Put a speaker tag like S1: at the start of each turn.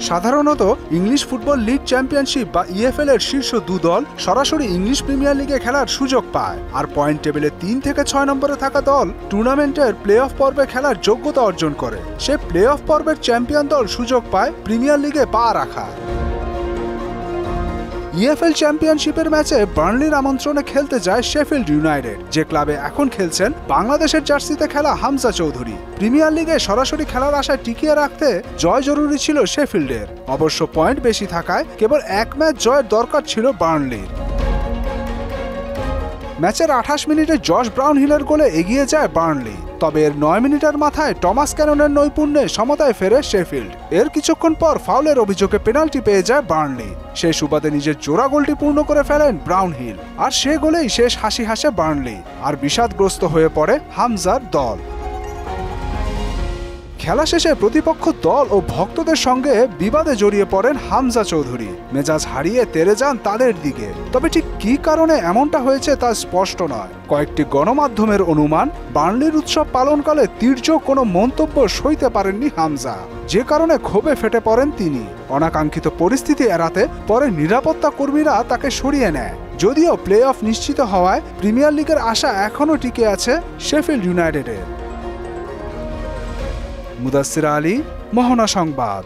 S1: সাধারণত English football league championship বা EFL এর শীর্ষ 2 দল সরাসরি ইংলিশ প্রিমিয়ার লিগে খেলার সুযোগ পায়, আর পয়েন্ট টেবিলে 3 থেকে 6 নম্বরে থাকা দল টুর্নামেন্টের প্লে অফ পর্বে খেলার যোগ্যতা অর্জন করে। সে প্লে অফ পর্বের চ্যাম্পিয়ন দল সুযোগ পায় প্রিমিয়ার লিগে পা রাখা। ইএফএল চ্যাম্পিয়নশিপের ম্যাচে বার্নলির আমন্ত্রণে খেলতে যায় শেফিল্ড ইউনাইটেড, যে ক্লাবে এখন খেলছেন বাংলাদেশের জার্সিতে খেলা হামজা চৌধুরী। প্রিমিয়ার লিগে সরাসরি খেলার আশায় টিকিয়ে রাখতে জয় জরুরি ছিল শেফিল্ডের। অবশ্য পয়েন্ট বেশি থাকায় কেবল এক ম্যাচ জয়ের দরকার ছিল বার্নলির। ম্যাচের 28 মিনিটে জশ ব্রাউনহিলের গোলে এগিয়ে যায় বার্নলি, তবে এর 9 মিনিটের মাথায় টমাস ক্যাননের নৈপুণ্যে সমতায় ফেরে শেফিল্ড। এর কিছুক্ষণ পর ফাউলের অভিযোগে পেনাল্টি পেয়ে যায় বার্নলি। সেই সুবাদে নিজের জোড়া গোলটি পূর্ণ করে ফেলেন ব্রাউনহিল, আর সে গোলেই শেষ হাসি হাসে বার্নলি, আর বিষাদগ্রস্ত হয়ে পড়ে হামজার দল। খেলা শেষে প্রতিপক্ষ দল ও ভক্তদের সঙ্গে বিবাদে জড়িয়ে পড়েন হামজা চৌধুরী। মেজাজ হারিয়ে তেড়ে যান তাদের দিকে, তবে ঠিক কী কারণে এমনটা হয়েছে তা স্পষ্ট নয়। কয়েকটি গণমাধ্যমের অনুমান, বার্নলির উৎসব পালনকালে তীর্যক কোনো মন্তব্য সইতে পারেননি হামজা, যে কারণে ক্ষোভে ফেটে পড়েন তিনি। অনাকাঙ্ক্ষিত পরিস্থিতি এড়াতে পরে নিরাপত্তা কর্মীরা তাকে সরিয়ে নেয়। যদিও প্লে অফ নিশ্চিত হওয়ায় প্রিমিয়ার লিগের আশা এখনও টিকে আছে শেফিল্ড ইউনাইটেডের। মুদাসসির আলী, মোহনা সংবাদ।